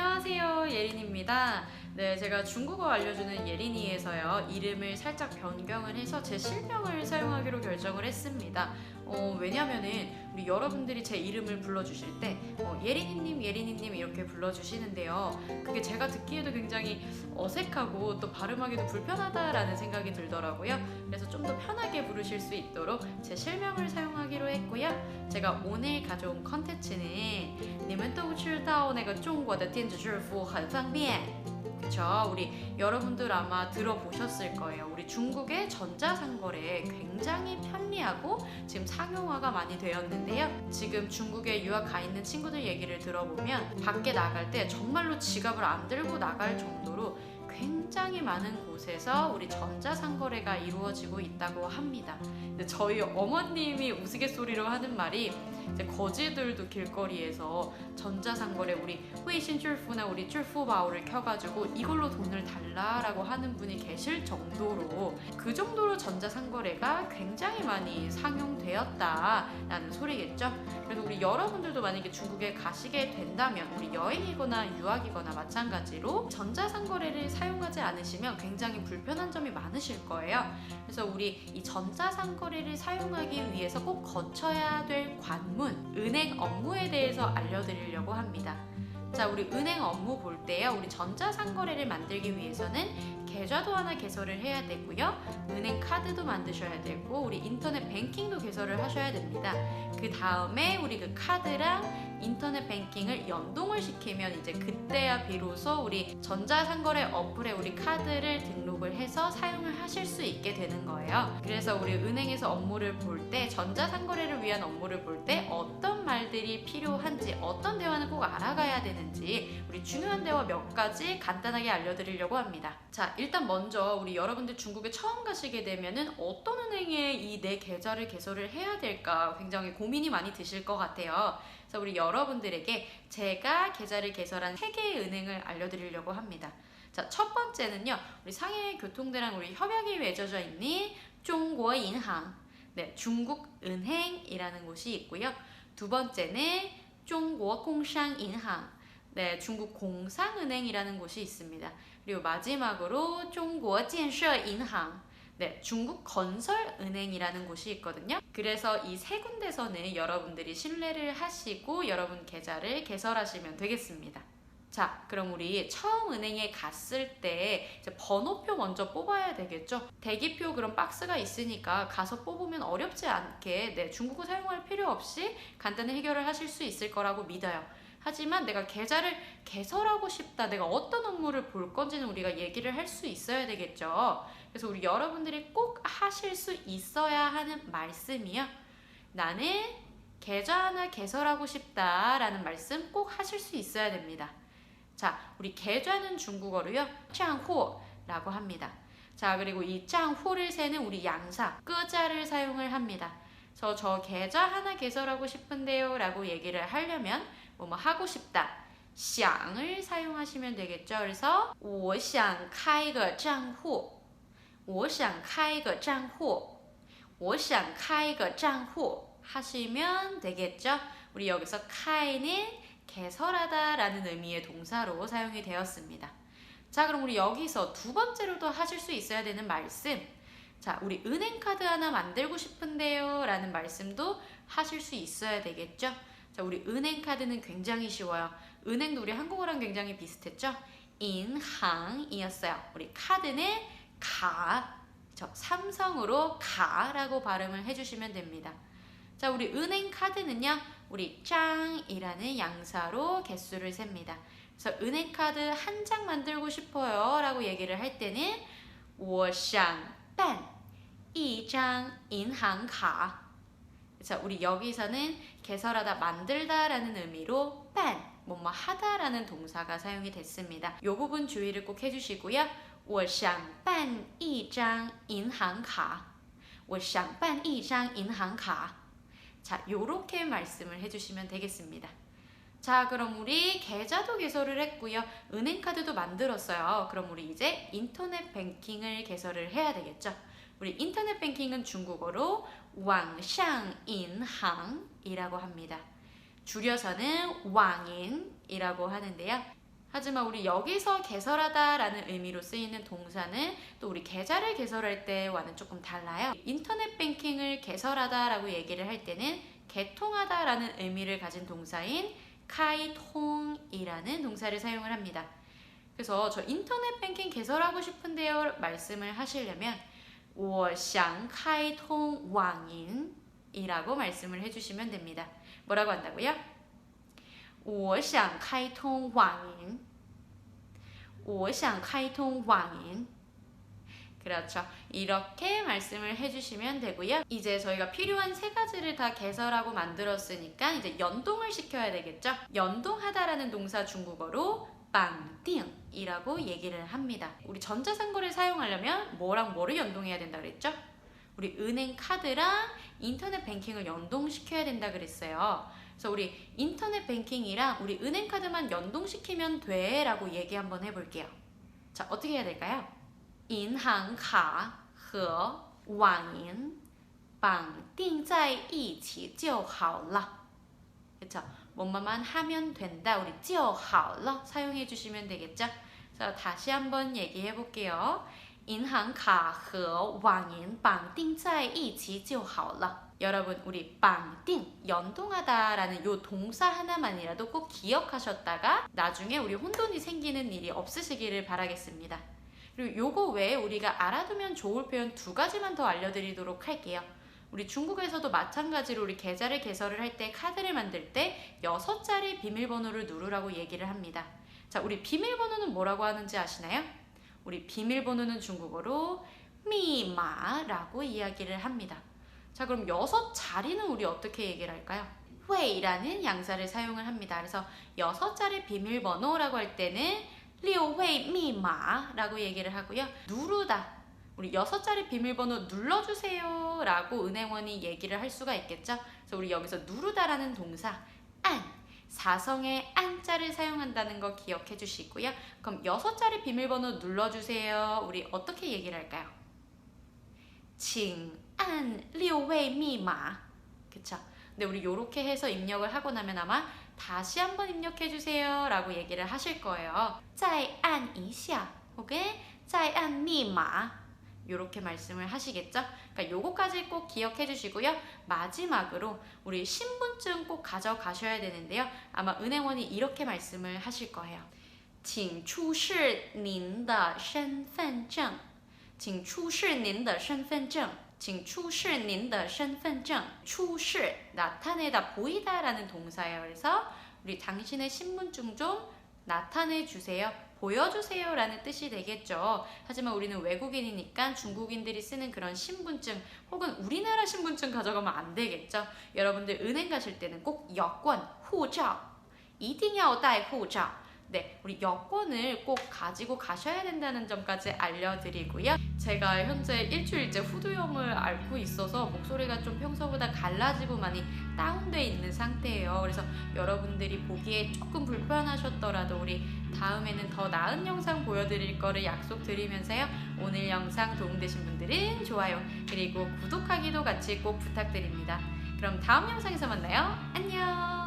안녕하세요, 예린입니다. 네, 제가 중국어 알려주는 예린이에서요, 이름을 살짝 변경을 해서 제 실명을 사용하기로 결정을 했습니다. 왜냐면은 우리 여러분들이 제 이름을 불러주실 때 예린이님, 예린이님 이렇게 불러주시는데요. 그게 제가 듣기에도 굉장히 어색하고 또 발음하기도 불편하다라는 생각이 들더라고요. 그래서 좀 더 편하게 부르실 수 있도록 제 실명을 사용하기로 했고요. 제가 오늘 가져온 컨텐츠는 你们都知道那个中国的电子支付很方便 그쵸? 우리 여러분들 아마 들어보셨을 거예요. 우리 중국의 전자상거래 굉장히 편리하고 지금 상용화가 많이 되었는데요. 지금 중국에 유학 가 있는 친구들 얘기를 들어보면 밖에 나갈 때 정말로 지갑을 안 들고 나갈 정도로 굉장히 많은 곳에서 우리 전자상거래가 이루어지고 있다고 합니다. 근데 저희 어머님이 우스갯소리로 하는 말이 이제 거지들도 길거리에서 전자상거래 우리 웨이신支付나 우리 支付宝를 켜가지고 이걸로 돈을 달라라고 하는 분이 계실 정도로 그 정도로 전자상거래가 굉장히 많이 상용되었다라는 소리겠죠. 그래서 우리 여러분들도 만약에 중국에 가시게 된다면 우리 여행이거나 유학이거나 마찬가지로 전자상거래를 사용하지 않으시면 굉장히 불편한 점이 많으실 거예요. 그래서 우리 이 전자상거래를 사용하기 위해서 꼭 거쳐야 될 관문, 은행 업무에 대해서 알려드리려고 합니다. 자, 우리 은행 업무 볼 때요, 우리 전자상거래를 만들기 위해서는 계좌도 하나 개설을 해야 되고요, 은행 카드도 만드셔야 되고, 우리 인터넷 뱅킹도 개설을 하셔야 됩니다. 그 다음에 우리 그 카드랑 인터넷 뱅킹을 연동을 시키면 이제 그때야 비로소 우리 전자상거래 어플에 우리 카드를 등록을 해서 사용을 하실 수 있게 되는 거예요. 그래서 우리 은행에서 업무를 볼 때, 전자상거래를 위한 업무를 볼 때 어떤 말들이 필요한지, 어떤 대화는 꼭 알아가야 되는지 우리 중요한 대화 몇 가지 간단하게 알려드리려고 합니다. 자, 일단 먼저 우리 여러분들 중국에 처음 가시게 되면은 어떤 은행에 이 내 계좌를 개설을 해야 될까 굉장히 고민이 많이 드실 것 같아요. 그래서 우리 여러분들에게 제가 계좌를 개설한 3개의 은행을 알려드리려고 합니다. 자, 첫 번째는요, 우리 상해 교통대랑 우리 협약이 맺어져 있는 중국인항, 네, 중국은행이라는 곳이 있고요. 두 번째는 중국공상인항, 네, 중국공상은행이라는 곳이 있습니다. 그리고 마지막으로 중국建设银行, 네, 중국건설은행이라는 곳이 있거든요. 그래서 이 세 군데서는 여러분들이 신뢰를 하시고 여러분 계좌를 개설하시면 되겠습니다. 자, 그럼 우리 처음 은행에 갔을 때 이제 번호표 먼저 뽑아야 되겠죠? 대기표 그런 박스가 있으니까 가서 뽑으면 어렵지 않게, 네, 중국어 사용할 필요 없이 간단히 해결을 하실 수 있을 거라고 믿어요. 하지만 내가 계좌를 개설하고 싶다, 내가 어떤 업무를 볼 건지는 우리가 얘기를 할 수 있어야 되겠죠. 그래서 우리 여러분들이 꼭 하실 수 있어야 하는 말씀이요, 나는 계좌 하나 개설하고 싶다라는 말씀 꼭 하실 수 있어야 됩니다. 자, 우리 계좌는 중국어로요,账户라고 합니다. 자, 그리고 이账户를 세는 우리 양사, 끄자를 사용을 합니다. 저 계좌 하나 개설하고 싶은데요 라고 얘기를 하려면 뭐 하고 싶다, 想을 사용하시면 되겠죠. 그래서 我想开个账户, 我想开个账户, 我想开个账户 하시면 되겠죠. 우리 여기서 카이는 개설하다 라는 의미의 동사로 사용이 되었습니다. 자, 그럼 우리 여기서 두 번째로도 하실 수 있어야 되는 말씀, 자, 우리 은행카드 하나 만들고 싶은데요 라는 말씀도 하실 수 있어야 되겠죠. 자, 우리 은행카드는 굉장히 쉬워요. 은행도 우리 한국어랑 굉장히 비슷했죠. 인항이었어요. 우리 카드는 가, 삼성으로 가라고 발음을 해주시면 됩니다. 자, 우리 은행 카드는요, 우리 짱이라는 양사로 개수를 셉니다. 그래서 은행 카드 한 장 만들고 싶어요 라고 얘기를 할 때는 我想办一张银行卡. 그래서 우리 여기서는 개설하다, 만들다 라는 의미로 办, 뭐뭐 하다 라는 동사가 사용이 됐습니다. 이 부분 주의를 꼭 해주시고요. 我想办一张银行卡, 我想办一张银行卡. 자, 요렇게 말씀을 해주시면 되겠습니다. 자, 그럼 우리 계좌도 개설을 했고요, 은행카드도 만들었어요. 그럼 우리 이제 인터넷 뱅킹을 개설을 해야 되겠죠. 우리 인터넷 뱅킹은 중국어로 왕샹인항이라고 합니다. 줄여서는 왕인이라고 하는데요. 하지만 우리 여기서 개설하다라는 의미로 쓰이는 동사는 또 우리 계좌를 개설할 때와는 조금 달라요. 인터넷 뱅킹을 개설하다라고 얘기를 할 때는 개통하다라는 의미를 가진 동사인 카이통이라는 동사를 사용을 합니다. 그래서 저 인터넷 뱅킹 개설하고 싶은데요 말씀을 하시려면 我想开通网银이라고 말씀을 해주시면 됩니다. 뭐라고 한다고요? 我想开通网银我想开通网银 그렇죠. 이렇게 말씀을 해주시면 되고요. 이제 저희가 필요한 세 가지를 다 개설하고 만들었으니까 이제 연동을 시켜야 되겠죠. 연동하다라는 동사 중국어로 빵띵이라고 얘기를 합니다. 우리 전자상거래 사용하려면 뭐랑 뭐를 연동해야 된다 그랬죠? 우리 은행 카드랑 인터넷 뱅킹을 연동시켜야 된다 그랬어요. 그래서 우리 인터넷 뱅킹이랑 우리 은행 카드만 연동시키면 돼 라고 얘기 한번 해볼게요. 자, 어떻게 해야 될까요? 银行卡和网银绑定在一起就好了. 그쵸? 뭐만 하면 된다. 우리 就好了 사용해 주시면 되겠죠? 그래서 다시 한번 얘기해 볼게요. 银行卡和网银绑定在一起就好了. 여러분 우리 绑定 연동하다라는 요 동사 하나만이라도 꼭 기억하셨다가 나중에 우리 혼돈이 생기는 일이 없으시기를 바라겠습니다. 그리고 요거 외에 우리가 알아두면 좋을 표현 두 가지만 더 알려드리도록 할게요. 우리 중국에서도 마찬가지로 우리 계좌를 개설을 할 때 카드를 만들 때 6자리 비밀번호를 누르라고 얘기를 합니다. 자, 우리 비밀번호는 뭐라고 하는지 아시나요? 우리 비밀번호는 중국어로 미마라고 이야기를 합니다. 자, 그럼 6자리는 우리 어떻게 얘기를 할까요? 회이라는 양사를 사용을 합니다. 그래서 6자리 비밀번호라고 할 때는 6회 미마라고 얘기를 하고요. 누르다. 우리 6자리 비밀번호 눌러주세요 라고 은행원이 얘기를 할 수가 있겠죠. 그래서 우리 여기서 누르다라는 동사 안, 사성의 안자를 사용한다는 거 기억해 주시고요. 그럼 6자리 비밀번호 눌러주세요. 우리 어떻게 얘기를 할까요? 请按6회 미마. 그쵸? 근데 우리 요렇게 해서 입력을 하고 나면 아마 다시 한번 입력해 주세요 라고 얘기를 하실 거예요. 再按一下 혹은 再按密码 요렇게 말씀을 하시겠죠? 그러니까 요거까지 꼭 기억해 주시고요. 마지막으로 우리 신분증 꼭 가져가셔야 되는데요. 아마 은행원이 이렇게 말씀을 하실 거예요. 请出示您的身份证请出示您的身份证请出示您的身份证出示, 나타내다, 보이다 라는 동사예요. 그래서 우리 당신의 신분증 좀 나타내 주세요. 보여주세요 라는 뜻이 되겠죠. 하지만 우리는 외국인이니까 중국인들이 쓰는 그런 신분증 혹은 우리나라 신분증 가져가면 안 되겠죠. 여러분들 은행 가실 때는 꼭 여권,护照, 一定要带护照. 네, 우리 여권을 꼭 가지고 가셔야 된다는 점까지 알려드리고요. 제가 현재 일주일째 후두염을 앓고 있어서 목소리가 좀 평소보다 갈라지고 많이 다운돼 있는 상태예요. 그래서 여러분들이 보기에 조금 불편하셨더라도 우리 다음에는 더 나은 영상 보여드릴 거를 약속드리면서요. 오늘 영상 도움되신 분들은 좋아요 그리고 구독하기도 같이 꼭 부탁드립니다. 그럼 다음 영상에서 만나요. 안녕.